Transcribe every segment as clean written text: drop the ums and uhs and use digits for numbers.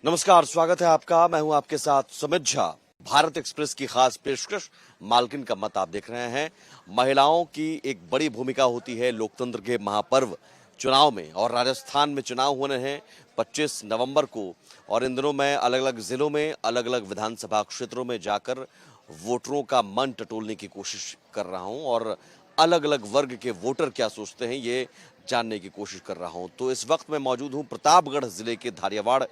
नमस्कार, स्वागत है आपका। मैं हूं आपके साथ सुमित झा। भारत एक्सप्रेस की खास पेशकश मालकिन का मत आप देख रहे हैं। महिलाओं की एक बड़ी भूमिका होती है लोकतंत्र के महापर्व चुनाव में, और राजस्थान में चुनाव होने हैं 25 नवंबर को। और इन दिनों मैं अलग अलग जिलों में अलग अलग विधानसभा क्षेत्रों में जाकर वोटरों का मन टटोलने की कोशिश कर रहा हूं और अलग अलग वर्ग के वोटर क्या सोचते हैं ये जानने की कोशिश कर रहा हूं। तो इस वक्त मैं मौजूद हूं प्रतापगढ़ जिले के धारियावाड़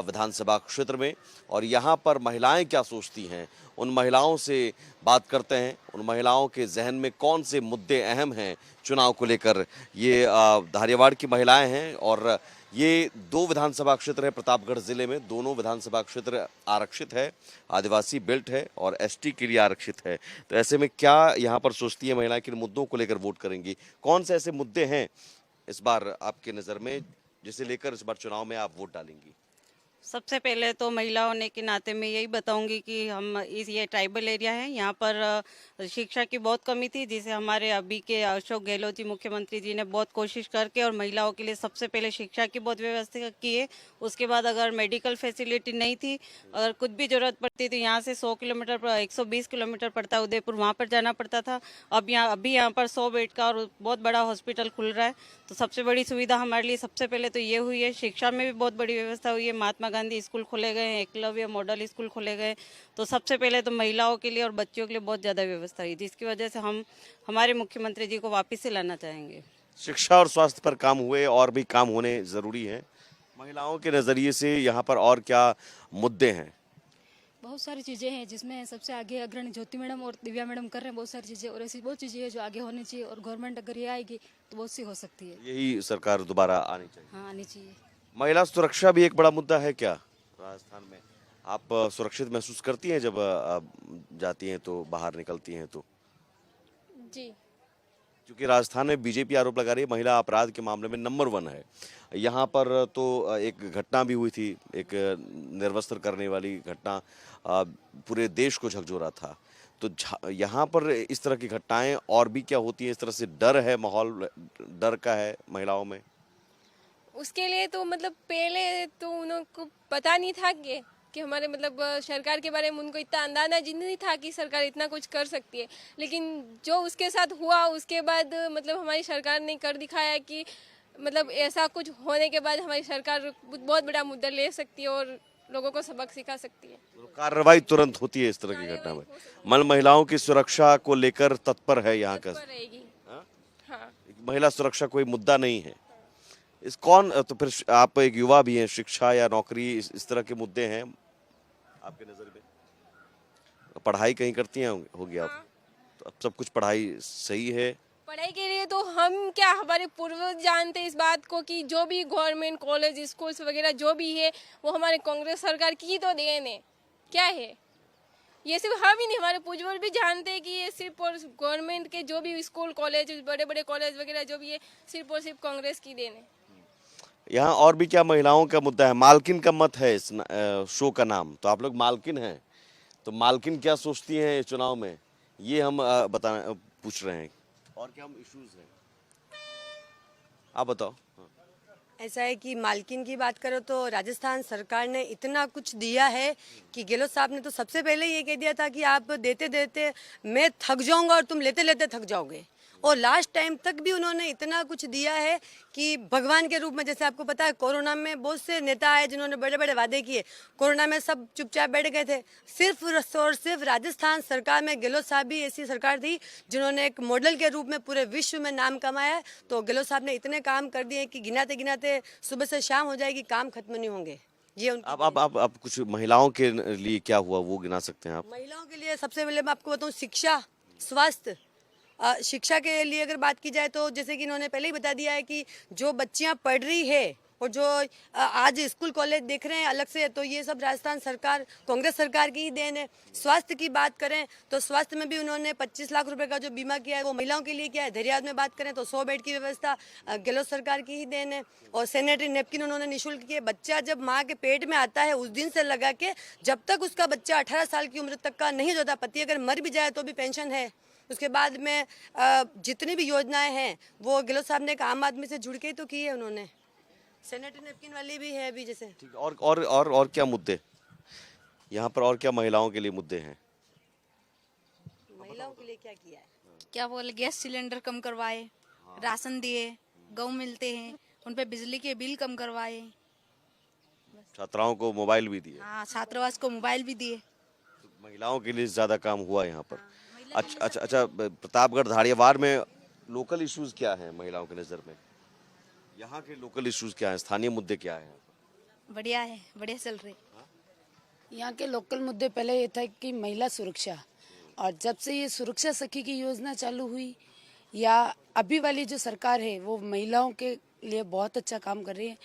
विधानसभा क्षेत्र में, और यहां पर महिलाएं क्या सोचती हैं उन महिलाओं से बात करते हैं। उन महिलाओं के जहन में कौन से मुद्दे अहम हैं चुनाव को लेकर। ये धारियावाड़ की महिलाएं हैं और ये दो विधानसभा क्षेत्र है प्रतापगढ़ जिले में। दोनों विधानसभा क्षेत्र आरक्षित है, आदिवासी बेल्ट है और एसटी के लिए आरक्षित है। तो ऐसे में क्या यहाँ पर सोचती है महिलाएं, किन मुद्दों को लेकर वोट करेंगी, कौन से ऐसे मुद्दे हैं इस बार आपके नजर में जिसे लेकर इस बार चुनाव में आप वोट डालेंगी? सबसे पहले तो महिला होने के नाते मैं यही बताऊंगी कि हम ये ट्राइबल एरिया है, यहाँ पर शिक्षा की बहुत कमी थी, जिसे हमारे अभी के अशोक गहलोत जी मुख्यमंत्री जी ने बहुत कोशिश करके और महिलाओं के लिए सबसे पहले शिक्षा की बहुत व्यवस्था की है। उसके बाद अगर मेडिकल फैसिलिटी नहीं थी, अगर कुछ भी जरूरत पड़ती तो यहाँ से 100 किलोमीटर 120 किलोमीटर पड़ता उदयपुर, वहाँ पर जाना पड़ता था। अभी यहाँ पर 100 बेड का और बहुत बड़ा हॉस्पिटल खुल रहा है। तो सबसे बड़ी सुविधा हमारे लिए सबसे पहले तो ये हुई है। शिक्षा में भी बहुत बड़ी व्यवस्था हुई है, महात्मा गांधी स्कूल खोले गए हैं, एकलव्य मॉडल स्कूल खोले गए। तो सबसे पहले तो महिलाओं के लिए और बच्चियों के लिए बहुत ज़्यादा व्यवस्था हुई, जिसकी वजह से हम हमारे मुख्यमंत्री जी को वापस से लाना चाहेंगे। शिक्षा और स्वास्थ्य पर काम हुए, और भी काम होने जरूरी है। महिलाओं के नजरिए से यहाँ पर और क्या मुद्दे हैं? बहुत सारी चीज़ें हैं जिसमें सबसे आगे अग्रणी ज्योति मैडम और दिव्या मैडम कर रहे हैं बहुत सारी चीज़ें, और ऐसी बहुत चीज़ें हैं जो आगे होनी चाहिए, और गवर्नमेंट अगर ये आएगी तो बहुत सी हो सकती है। यही सरकार दोबारा आनी चाहिए। हाँ, आनी चाहिए। महिला सुरक्षा भी एक बड़ा मुद्दा है क्या राजस्थान में? आप सुरक्षित महसूस करती हैं जब आप जाती हैं तो, बाहर निकलती हैं तो? जी। क्योंकि राजस्थान में बीजेपी आरोप लगा रही है महिला अपराध के मामले में नंबर 1 है। यहाँ पर तो एक घटना भी हुई थी, एक निर्वस्त्र करने वाली घटना, पूरे देश को झकझोरा था। तो यहाँ पर इस तरह की घटनाएं और भी क्या होती है? इस तरह से डर है, माहौल डर का है महिलाओं में? उसके लिए तो मतलब पहले तो उनको पता नहीं था कि हमारे मतलब सरकार के बारे में उनको इतना अंदाजा नहीं था कि सरकार इतना कुछ कर सकती है। लेकिन जो उसके साथ हुआ उसके बाद मतलब हमारी सरकार ने कर दिखाया कि मतलब ऐसा कुछ होने के बाद हमारी सरकार बहुत बड़ा मुद्दा ले सकती है और लोगों को सबक सिखा सकती है। तो कार्रवाई तुरंत होती है इस तरह की घटना में? महिलाओं की सुरक्षा को लेकर तत्पर है यहाँ का? रहेगी। हाँ। महिला सुरक्षा कोई मुद्दा नहीं है इस कौन? तो फिर आप एक युवा भी हैं, शिक्षा या नौकरी इस तरह के मुद्दे हैं आपके नजर में? पढ़ाई कहीं करती हैं होगी आप? हाँ। तो अब सब कुछ पढ़ाई सही है? पढ़ाई के लिए तो हम क्या, हमारे पूर्वज जानते इस बात को कि जो भी गवर्नमेंट कॉलेज स्कूल्स वगैरह जो भी है वो हमारे कांग्रेस सरकार की तो देन है। क्या है ये? सिर्फ हम ही नहीं, हमारे पूर्वज भी जानते हैं कि ये सिर्फ और गवर्नमेंट के जो भी स्कूल कॉलेज बड़े बड़े कॉलेज वगैरह जो भी है सिर्फ और सिर्फ कांग्रेस की देन है। यहाँ और भी क्या महिलाओं का मुद्दा है? मालकिन का मत है इस शो का नाम, तो आप लोग मालकिन हैं, तो मालकिन क्या सोचती हैं इस चुनाव में, ये हम बताना पूछ रहे हैं। और क्या हम इश्यूज हैं आप बताओ। ऐसा है कि मालकिन की बात करो तो राजस्थान सरकार ने इतना कुछ दिया है कि गहलोत साहब ने तो सबसे पहले ये कह दिया था कि आप देते देते मैं थक जाऊंगा और तुम लेते लेते थक जाओगे। और लास्ट टाइम तक भी उन्होंने इतना कुछ दिया है कि भगवान के रूप में, जैसे आपको पता है कोरोना में बहुत से नेता आए जिन्होंने बड़े बड़े वादे किए, कोरोना में सब चुपचाप बैठ गए थे। सिर्फ और सिर्फ राजस्थान सरकार में गहलोत साहब भी ऐसी सरकार थी जिन्होंने एक मॉडल के रूप में पूरे विश्व में नाम कमाया है। तो गहलोत साहब ने इतने काम कर दिए कि गिनाते गिनाते सुबह से शाम हो जाएगी, काम खत्म नहीं होंगे। ये आप कुछ महिलाओं के लिए क्या हुआ वो गिना सकते हैं आप? महिलाओं के लिए सबसे पहले मैं आपको बताऊँ, शिक्षा, स्वास्थ्य। शिक्षा के लिए अगर बात की जाए तो जैसे कि इन्होंने पहले ही बता दिया है कि जो बच्चियां पढ़ रही है और जो आज स्कूल कॉलेज देख रहे हैं अलग से, तो ये सब राजस्थान सरकार कांग्रेस सरकार की ही देन है। स्वास्थ्य की बात करें तो स्वास्थ्य में भी उन्होंने 25 लाख रुपए का जो बीमा किया है वो महिलाओं के लिए किया है। धैर्यवाद में बात करें तो 100 बेड की व्यवस्था गहलोत सरकार की ही देन है। और सैनिटरी नैपकिन उन्होंने निःशुल्क किए। बच्चा जब माँ के पेट में आता है उस दिन से लगा के जब तक उसका बच्चा 18 साल की उम्र तक का नहीं होता, पति अगर मर भी जाए तो भी पेंशन है। उसके बाद में जितनी भी योजनाएं हैं वो गहलोत साहब ने एक आम आदमी से जुड़ के ही तो की है उन्होंने। सैनिटरी नैपकिन वाली भी है अभी जैसे। ठीक, और क्या मुद्दे यहाँ पर, और क्या महिलाओं के लिए मुद्दे हैं? महिलाओं के लिए क्या किया है? क्या बोले, गैस सिलेंडर कम करवाए, राशन दिए, गेहूं मिलते हैं, उन पे बिजली के बिल कम करवाए। छात्राओं को मोबाइल भी दिए। हाँ, छात्रावास को मोबाइल भी दिए। महिलाओं के लिए ज्यादा काम हुआ यहाँ पर। अच्छा, प्रतापगढ़ धारियावाड़ में लोकल इश्यूज क्या हैं महिलाओं की नजर में? यहाँ के लोकल इश्यूज क्या हैं, स्थानीय मुद्दे क्या हैं? बढ़िया है, बढ़िया चल रहे। यहाँ के लोकल मुद्दे पहले ये था कि महिला सुरक्षा, और जब से ये सुरक्षा सखी की योजना चालू हुई या अभी वाली जो सरकार है वो महिलाओं के लिए बहुत अच्छा काम कर रही है।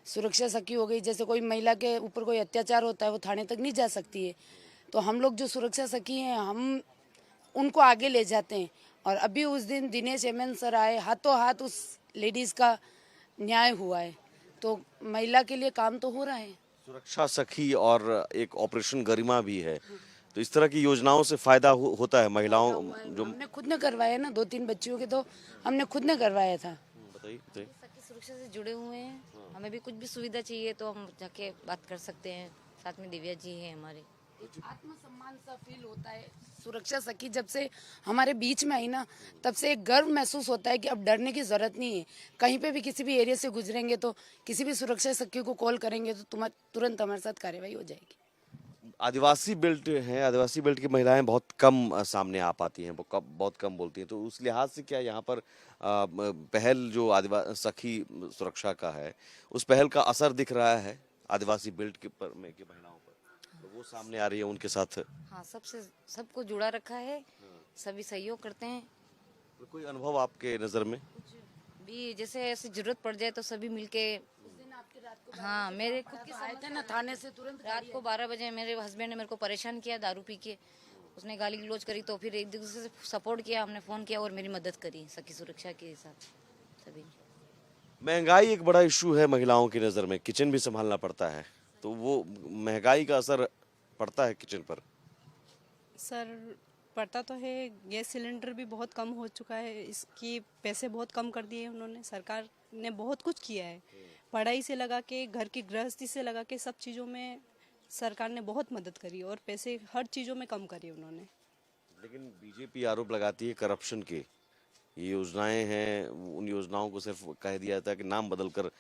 सुरक्षा सखी हो गई, जैसे कोई महिला के ऊपर कोई अत्याचार होता है वो थाने तक नहीं जा सकती है, तो हम लोग जो सुरक्षा सखी हैं हम उनको आगे ले जाते हैं। और अभी उस दिन दिनेश एमएन सर आए, हाथों हाथ उस लेडीज का न्याय हुआ है, तो महिला के लिए काम तो हो रहा है। सुरक्षा सखी और एक ऑपरेशन गरिमा भी है, तो इस तरह की योजनाओं से फायदा होता है महिलाओं जो। हमने खुद ने करवाया ना, 2-3 बच्चियों के तो हमने खुद ने करवाया था। बताइए बताइए। सखी सुरक्षा से जुड़े हुए हैं, हमें भी कुछ भी सुविधा चाहिए तो हम जाके बात कर सकते हैं। साथ में दिव्या जी हैं हमारे। आत्मसम्मान सा फील होता है। सुरक्षा सखी जब से हमारे बीच में आई ना, तब से एक गर्व महसूस होता है कि अब डरने की जरूरत नहीं है। कहीं पे भी किसी भी एरिया से गुजरेंगे तो किसी भी सुरक्षा सखी को कॉल करेंगे तो तुरंत हमारे साथ कार्रवाई हो जाएगी। आदिवासी बेल्ट है, आदिवासी बेल्ट की महिलाएं बहुत कम सामने आ पाती हैं, वो बहुत कम बोलती हैं, तो उस लिहाज से क्या यहाँ पर पहल जो आदिवासी सखी सुरक्षा का है, उस पहल का असर दिख रहा है आदिवासी बेल्ट के की महिलाओं पर? तो वो सामने आ रही है उनके साथ। हाँ, सबको जुड़ा रखा है, सभी सहयोग करते हैं। तो कोई अनुभव आपके नजर में? भी जैसे ऐसी जरूरत पड़ जाए तो सभी मिलके। हाँ, मेरे खुद की आए थे ना थाने से तुरंत। रात को 12 बजे मेरे हस्बैंड ने मेरे को परेशान किया दारू पी के, उसने गाली गलौज करी, तो फिर एक दूसरे से सपोर्ट किया, हमने फोन किया और मेरी मदद करी सखी सुरक्षा के साथ सभी। महंगाई एक बड़ा इशू है महिलाओं की नज़र में, किचन भी संभालना पड़ता है, तो वो महंगाई का असर पड़ता है किचन पर? सर पड़ता तो है, गैस सिलेंडर भी बहुत कम हो चुका है, इसकी पैसे बहुत कम कर दिए उन्होंने, सरकार ने बहुत कुछ किया है, पढ़ाई से लगा के घर की गृहस्थी से लगा के सब चीज़ों में सरकार ने बहुत मदद करी और पैसे हर चीज़ों में कम करे उन्होंने। लेकिन बीजेपी आरोप लगाती है करप्शन के, ये योजनाएं हैं, उन योजनाओं को सिर्फ कह दिया जाता है कि नाम बदलकर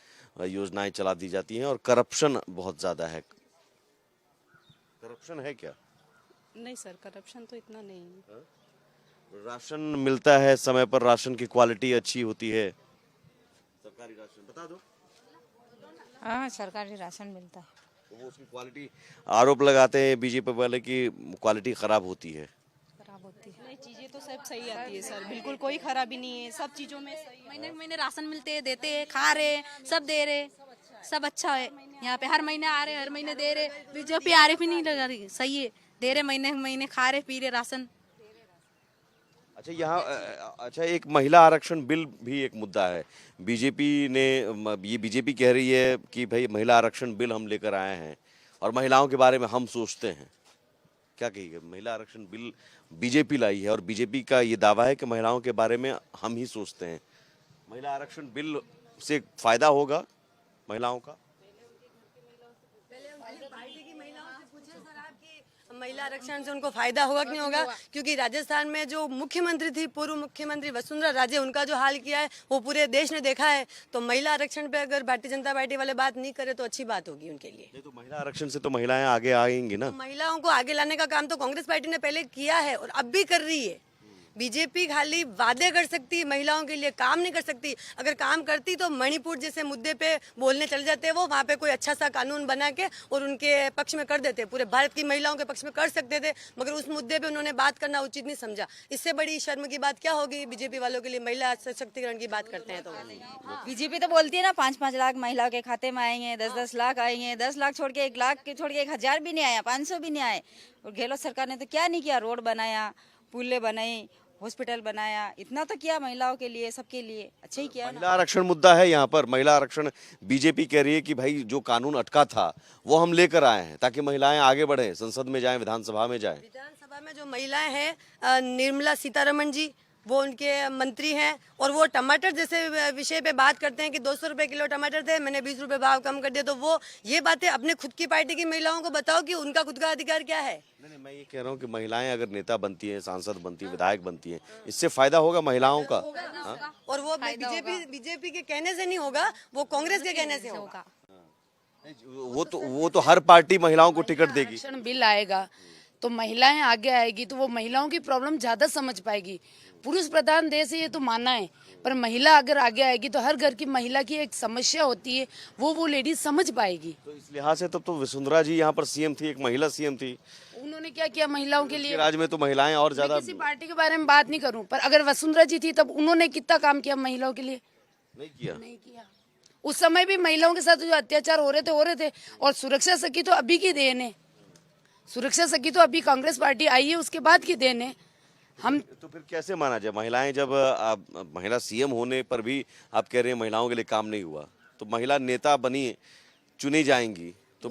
योजनाएं चला दी जाती हैं और करप्शन बहुत ज़्यादा है। करप्शन है क्या? नहीं सर, करप्शन तो इतना नहीं है। राशन मिलता है समय पर, राशन की क्वालिटी अच्छी होती है, सरकारी राशन बता दो। हाँ, सरकारी राशन मिलता है। तो वो उसकी क्वालिटी, आरोप लगाते हैं बीजेपी वाले की क्वालिटी खराब होती है। खराब होती है। नहीं, चीज़ें तो सब सही आती है सर, बिल्कुल कोई खराबी नहीं है, सब चीज़ों में सही। महीने महीने राशन मिलते हैं, देते हैं, खा रहे, सब दे रहे, सब अच्छा है। यहाँ पे हर महीने आ रहे, हर महीने दे रहे, बीजेपी आ रही भी नहीं लगा रही, सही है, दे रहे, महीने महीने खा रहे पी रहे राशन। अच्छा, यहाँ अच्छा, एक महिला आरक्षण बिल भी एक मुद्दा है। बीजेपी ने, ये बीजेपी कह रही है कि भाई महिला आरक्षण बिल हम लेकर आए हैं और महिलाओं के बारे में हम सोचते हैं। क्या कहिए, महिला आरक्षण बिल बीजेपी लाई है और बीजेपी का ये दावा है कि महिलाओं के बारे में हम ही सोचते हैं। महिला आरक्षण बिल से फायदा होगा महिलाओं का? महिला आरक्षण से उनको फायदा होगा कि नहीं होगा, क्योंकि राजस्थान में जो मुख्यमंत्री थी, पूर्व मुख्यमंत्री वसुंधरा राजे, उनका जो हाल किया है वो पूरे देश ने देखा है। तो महिला आरक्षण पे अगर भारतीय जनता पार्टी वाले बात नहीं करे तो अच्छी बात होगी उनके लिए। नहीं, तो महिला आरक्षण से तो महिलाएं आगे आएंगी ना। तो महिलाओं को आगे लाने का काम तो कांग्रेस पार्टी ने पहले किया है और अब भी कर रही है। बीजेपी खाली वादे कर सकती है, महिलाओं के लिए काम नहीं कर सकती। अगर काम करती तो मणिपुर जैसे मुद्दे पे बोलने चले जाते, वो वहाँ पे कोई अच्छा सा कानून बना के और उनके पक्ष में कर देते, पूरे भारत की महिलाओं के पक्ष में कर सकते थे, मगर उस मुद्दे पे उन्होंने बात करना उचित नहीं समझा। इससे बड़ी शर्म की बात क्या होगी बीजेपी वालों के लिए? महिला सशक्तिकरण की बात करते हैं तो बीजेपी तो बोलती है ना 5-5 लाख महिलाओं के खाते में आएंगे, 10-10 लाख आएंगे, 10 लाख छोड़ के 1 लाख के छोड़ के 1000 भी नहीं आया, 500 भी नहीं आए। और गहलोत सरकार ने तो क्या नहीं किया, रोड बनाया, पुलें बनाई, हॉस्पिटल बनाया, इतना तो किया महिलाओं के लिए, सबके लिए अच्छा ही किया। महिला आरक्षण मुद्दा है यहाँ पर। महिला आरक्षण बीजेपी कह रही है कि भाई जो कानून अटका था वो हम लेकर आए हैं ताकि महिलाएं आगे बढ़े, संसद में जाएं, विधानसभा में जाएं। विधानसभा में जो महिलाएं हैं, निर्मला सीतारमण जी, वो उनके मंत्री हैं, और वो टमाटर जैसे विषय पे बात करते हैं कि 200 रुपए किलो टमाटर थे, मैंने 20 रुपए भाव कम कर दिया। तो वो ये बातें अपने खुद की पार्टी की महिलाओं को बताओ कि उनका खुद का अधिकार क्या है। नहीं, मैं ये कह रहा हूँ कि महिलाएं अगर नेता बनती हैं, सांसद बनती हैं, विधायक बनती हैं, इससे फायदा होगा महिलाओं का। हाँ? और वो बीजेपी के कहने से नहीं होगा, वो कांग्रेस के कहने से होगा। वो तो हर पार्टी महिलाओं को टिकट देगी। आरक्षण बिल आएगा तो महिलाएं आगे आएगी तो वो महिलाओं की प्रॉब्लम ज्यादा समझ पाएगी। पुरुष प्रधान देश है ये तो मानना है, पर महिला अगर आगे आएगी तो हर घर की महिला की एक समस्या होती है, वो लेडीज समझ पाएगी। तो इस लिहाज से तब तो वसुंधरा जी यहाँ पर सीएम थी, एक महिला सीएम थी। उन्होंने क्या किया महिलाओं के लिए? राज्य में तो महिलाएं और ज्यादा। किसी पार्टी के बारे में बात नहीं करूं, पर अगर वसुंधरा जी थी तब उन्होंने कितना काम किया महिलाओं के लिए? नहीं किया। उस समय भी महिलाओं के साथ जो अत्याचार हो रहे थे। और सुरक्षा सखी तो अभी की देन है, सुरक्षा सखी तो अभी कांग्रेस पार्टी आई है उसके बाद की देन है। हम तो फिर कैसे माना जाए? महिलाएं जब महिला सीएम होने पर भी आप कह रहे हैं महिलाओं के लिए काम नहीं हुआ, तो महिला नेता बनी चुनी जाएंगी तो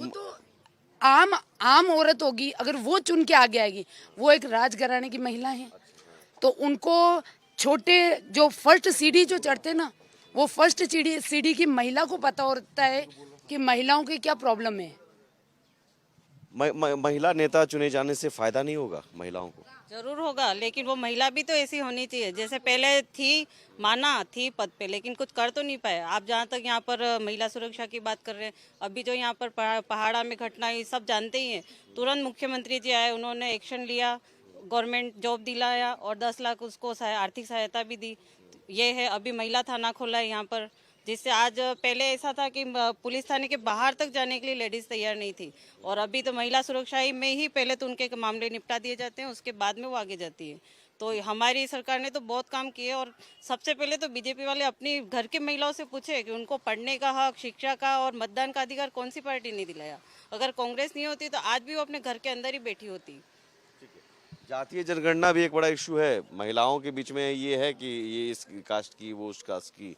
आम औरत होगी, अगर वो चुन के आगे आएगी, वो एक राजघराने की महिला है, तो उनको छोटे जो फर्स्ट सीढ़ी जो चढ़ते ना, वो फर्स्ट सीढ़ी की महिला को पता होता है कि महिलाओं की क्या प्रॉब्लम है। महिला नेता चुने जाने से फायदा नहीं होगा महिलाओं को? जरूर होगा, लेकिन वो महिला भी तो ऐसी होनी चाहिए जैसे पहले थी, माना थी पद पे, लेकिन कुछ कर तो नहीं पाए। आप जहाँ तक यहाँ पर महिला सुरक्षा की बात कर रहे हैं, अभी जो यहाँ पर पहाड़ा में घटना हुई सब जानते ही हैं। तुरंत मुख्यमंत्री जी आए, उन्होंने एक्शन लिया, गवर्नमेंट जॉब दिलाया और 10 लाख उसको आर्थिक सहायता भी दी। ये है, अभी महिला थाना खोला है यहाँ पर, जिससे आज पहले ऐसा था कि पुलिस थाने के बाहर तक जाने के लिए लेडीज तैयार नहीं थी, और अभी तो महिला सुरक्षा में ही पहले तो उनके मामले निपटा दिए जाते हैं, उसके बाद में वो आगे जाती है। तो हमारी सरकार ने तो बहुत काम किए, और सबसे पहले तो बीजेपी वाले अपनी घर के महिलाओं से पूछे कि उनको पढ़ने का हक, शिक्षा का और मतदान का अधिकार कौन सी पार्टी ने दिलाया। अगर कांग्रेस नहीं होती तो आज भी वो अपने घर के अंदर ही बैठी होती। जातीय जनगणना भी एक बड़ा इशू है महिलाओं के बीच में, ये है कि ये इस कास्ट की, वो उस कास्ट की।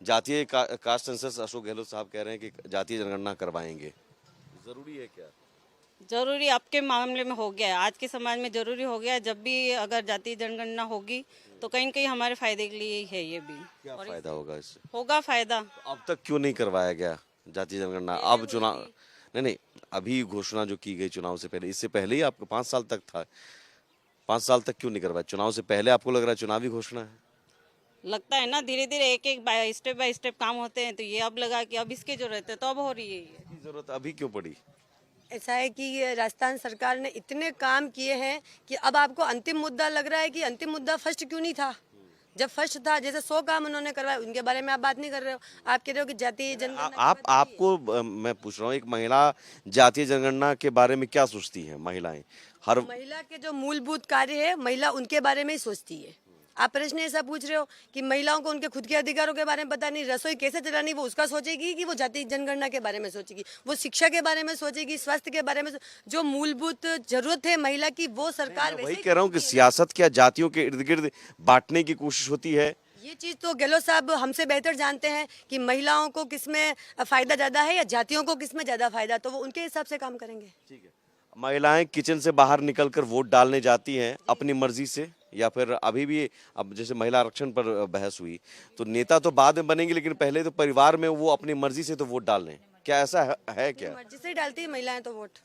जातीय कास्ट सेंसस अशोक गहलोत साहब कह रहे हैं कि जातीय जनगणना करवाएंगे, जरूरी है क्या? जरूरी आपके मामले में हो गया है, आज के समाज में जरूरी हो गया है। जब भी अगर जातीय जनगणना होगी तो कहीं न कहीं हमारे फायदे के लिए है। ये भी क्या फायदा होगा इससे? होगा फायदा। तो अब तक क्यों नहीं करवाया गया जातीय जनगणना? अब चुनाव नहीं, अभी घोषणा जो की गई चुनाव से पहले, इससे पहले ही आपको 5 साल तक था, 5 साल तक क्यों नहीं करवाया? चुनाव से पहले आपको लग रहा है चुनावी घोषणा है? लगता है ना, धीरे धीरे एक स्टेप बाय स्टेप काम होते हैं, तो ये अब लगा कि अब इसकी जरूरत है तो अब हो रही है। इसकी जरूरत अभी क्यों पड़ी? ऐसा है कि ये राजस्थान सरकार ने इतने काम किए हैं कि अब आपको अंतिम मुद्दा लग रहा है कि अंतिम मुद्दा फर्स्ट क्यों नहीं था। जब फर्स्ट था, जैसे 100 काम उन्होंने करवाए, उनके बारे में आप बात नहीं कर रहे हो। आप कह रहे हो कि जातीय जनगणना। आपको मैं पूछ रहा हूँ, एक महिला जातीय जनगणना के बारे में क्या सोचती है? महिलाएं हर महिला के जो मूलभूत कार्य है, महिला उनके बारे में ही सोचती है। आप प्रश्न ऐसा पूछ रहे हो कि महिलाओं को उनके खुद के अधिकारों के बारे में पता नहीं, रसोई कैसे चलानी वो उसका सोचेगी कि वो जातीय जनगणना के बारे में सोचेगी? वो शिक्षा के बारे में सोचेगी, स्वास्थ्य के बारे में, जो मूलभूत जरूरत है महिला की, वो सरकार वही कह रहा हूँ कि सियासत क्या जातियों के इर्द गिर्द बांटने की कोशिश होती है? ये चीज तो गहलोत साहब हमसे बेहतर जानते हैं कि महिलाओं को किसमें फायदा ज्यादा है या जातियों को किसमें ज्यादा फायदा, तो वो उनके हिसाब से काम करेंगे। ठीक है। महिलाएं किचन से बाहर निकलकर वोट डालने जाती हैं अपनी मर्जी से, या फिर अभी भी, अब जैसे महिला आरक्षण पर बहस हुई, तो नेता तो बाद में बनेंगे, लेकिन पहले तो परिवार में वो अपनी मर्जी से तो वोट डाल लें, क्या ऐसा है क्या? मर्जी से डालती है महिलाएं तो वोट।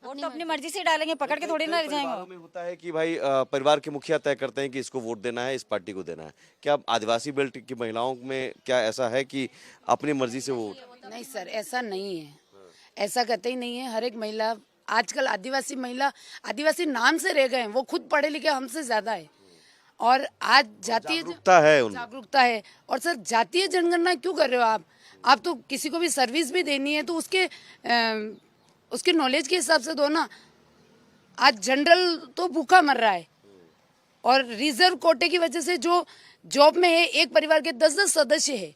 वोट तो अपनी मर्जी से डालेंगे, पकड़ के थोड़ी ना जाएंगे। में होता है कि भाई परिवार के मुखिया तय करते हैं कि इसको वोट देना है, इस पार्टी को देना है। क्या आदिवासी बेल्ट की महिलाओं में क्या ऐसा है कि अपनी मर्जी से वोट? नहीं सर, ऐसा नहीं है, ऐसा कहते ही नहीं है। हर एक महिला, आजकल आदिवासी महिला, आदिवासी नाम से रह गए हैं, वो खुद पढ़े लिखे हमसे ज्यादा है, और आज जातीय जागरूकता है। और सर, जातीय जनगणना क्यों कर रहे हो आप तो किसी को भी सर्विस भी देनी है तो उसके नॉलेज के हिसाब से दो ना। आज जनरल तो भूखा मर रहा है, और रिजर्व कोटे की वजह से जो जॉब में है, एक परिवार के 10-10 सदस्य है,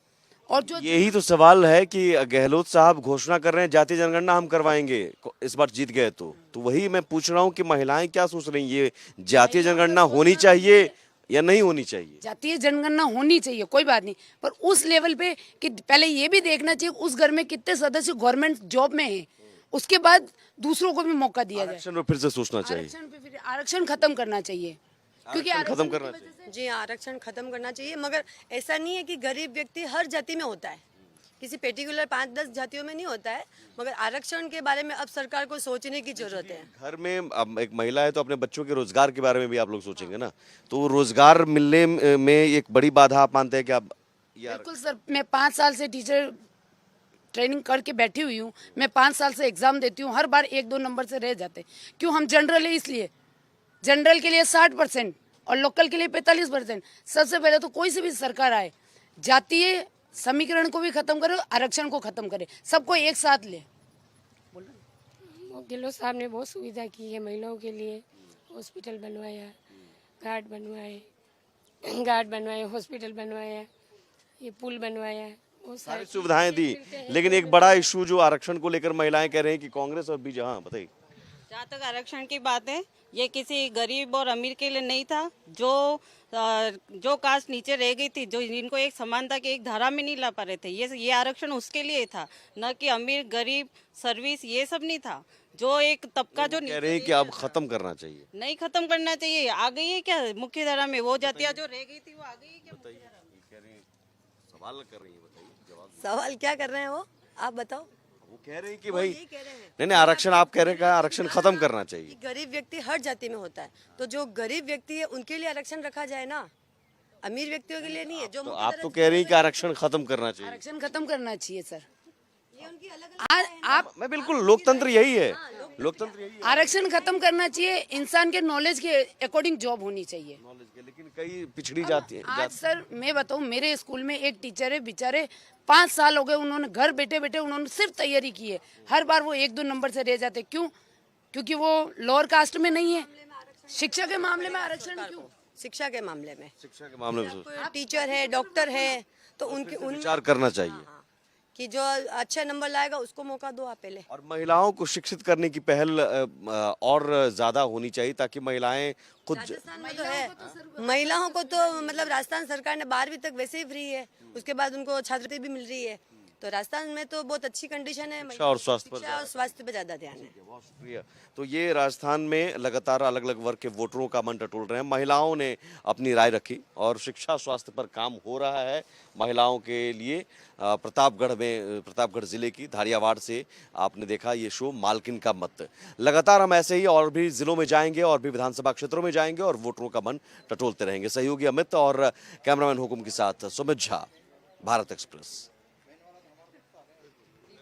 और जो यही तो सवाल है कि गहलोत साहब घोषणा कर रहे हैं जातीय जनगणना हम करवाएंगे इस बार जीत गए तो वही मैं पूछ रहा हूँ कि महिलाएं क्या सोच रही हैं, ये जातीय जनगणना होनी चाहिए या नहीं होनी चाहिए? जातीय जनगणना होनी चाहिए, कोई बात नहीं, पर उस लेवल पे कि पहले ये भी देखना चाहिए उस घर में कितने सदस्य गवर्नमेंट जॉब में है, उसके बाद दूसरों को भी मौका दिया जाए। आरक्षण पे फिर से सोचना चाहिए, आरक्षण खत्म करना चाहिए। क्योंकि आरक्षण खत्म आरक्षण करना की चाहिए। वजह से- जी हाँ, आरक्षण खत्म करना चाहिए, मगर ऐसा नहीं है कि गरीब व्यक्ति हर जाति में होता है, किसी पर्टिकुलर 5-10 जातियों में नहीं होता है। मगर आरक्षण के बारे में अब सरकार को सोचने की जरूरत है। घर में अब एक महिला है तो अपने बच्चों के रोजगार के बारे में भी आप लोग सोचेंगे ना, तो रोजगार मिलने में एक बड़ी बाधा आप मानते हैं कि आप बिल्कुल सर, मैं 5 साल से टीचर ट्रेनिंग करके बैठी हुई हूँ। मैं 5 साल से एग्जाम देती हूँ, हर बार 1-2 नंबर से रह जाते। क्यों? हम जनरल है इसलिए। जनरल के लिए 60% और लोकल के लिए 45%। सबसे पहले तो कोई से भी सरकार आए, जातीय समीकरण को भी खत्म करे, आरक्षण को खत्म करे, सबको एक साथ ले। गहलोत साहब ने बहुत सुविधा की है महिलाओं के लिए। हॉस्पिटल बनवाया, घाट बनवाए, हॉस्पिटल बनवाया, ये पुल बनवाया, बहुत सारी सुविधाएं दी, लेकिन एक बड़ा इशू जो आरक्षण को लेकर महिलाएं कह रहे हैं कि कांग्रेस और बीजेपी, हाँ बताइए। जहाँ तक आरक्षण की बात है, ये किसी गरीब और अमीर के लिए नहीं था। जो कास्ट नीचे रह गई थी, जो जिनको एक समानता की एक धारा में नहीं ला पा रहे थे, ये आरक्षण उसके लिए था, न कि अमीर गरीब सर्विस ये सब नहीं था। जो एक तबका जो कह रहे हैं कि अब खत्म करना चाहिए। नहीं खत्म करना चाहिए। आ गई है क्या मुख्य धारा में? वो जातियाँ जो रह गई थी वो आ गई है क्या मुख्य धारा में? कह रहे हैं, सवाल कर रही है, बताइए जवाब। सवाल क्या कर रहे हैं वो, आप बताओ। वो कह रहे हैं कि भाई यही कह रहे हैं नहीं आरक्षण, आप कह रहे हैं कि आरक्षण खत्म करना कि चाहिए। गरीब व्यक्ति हर जाति में होता है, तो जो गरीब व्यक्ति है उनके लिए आरक्षण रखा जाए ना, अमीर व्यक्तियों के लिए नहीं है। जो तो मुख्य आप धारा तो कह रही हैं कि आरक्षण खत्म करना चाहिए। आरक्षण खत्म करना चाहिए सर। ये उनकी अलग आज आप मैं बिल्कुल, लोकतंत्र यही है, लोकतंत्र यही है। आरक्षण खत्म करना चाहिए, इंसान के नॉलेज के अकॉर्डिंग जॉब होनी चाहिए। नॉलेज के, लेकिन कई पिछड़ी जाती है। आज सर मैं बताऊं, मेरे स्कूल में एक टीचर है, बेचारे 5 साल हो गए, उन्होंने घर बैठे बैठे उन्होंने सिर्फ तैयारी की है। हर बार वो 1-2 नंबर से रह जाते। क्यों? क्योंकि वो लोअर कास्ट में नहीं है। शिक्षा के मामले में आरक्षण क्यों? शिक्षा के मामले में शिक्षा के मामले में कोई टीचर है, डॉक्टर है, तो उनके विचार करना चाहिए। कि जो अच्छा नंबर लाएगा उसको मौका दो आप पहले। और महिलाओं को शिक्षित करने की पहल और ज्यादा होनी चाहिए, ताकि महिलाएं खुद राजस्थान में तो है, महिलाओं को तो मतलब राजस्थान सरकार ने 12वीं तक वैसे ही फ्री है, उसके बाद उनको छात्रवृत्ति भी मिल रही है। तो राजस्थान में तो बहुत अच्छी कंडीशन है। शिक्षा और स्वास्थ्य पर शिक्षा और स्वास्थ्य पे ज्यादा ध्यान है। बहुत शुक्रिया। तो ये राजस्थान में लगातार अलग अलग वर्ग के वोटरों का मन टटोल रहे हैं। महिलाओं ने अपनी राय रखी और शिक्षा स्वास्थ्य पर काम हो रहा है महिलाओं के लिए। प्रतापगढ़ जिले की धारियावाड़ से आपने देखा ये शो मालकिन का मत। लगातार हम ऐसे ही और भी जिलों में जाएंगे और भी विधानसभा क्षेत्रों में जाएंगे और वोटरों का मन टटोलते रहेंगे। सहयोगी अमित और कैमरामैन हुकुम के साथ सुमित झा, भारत एक्सप्रेस।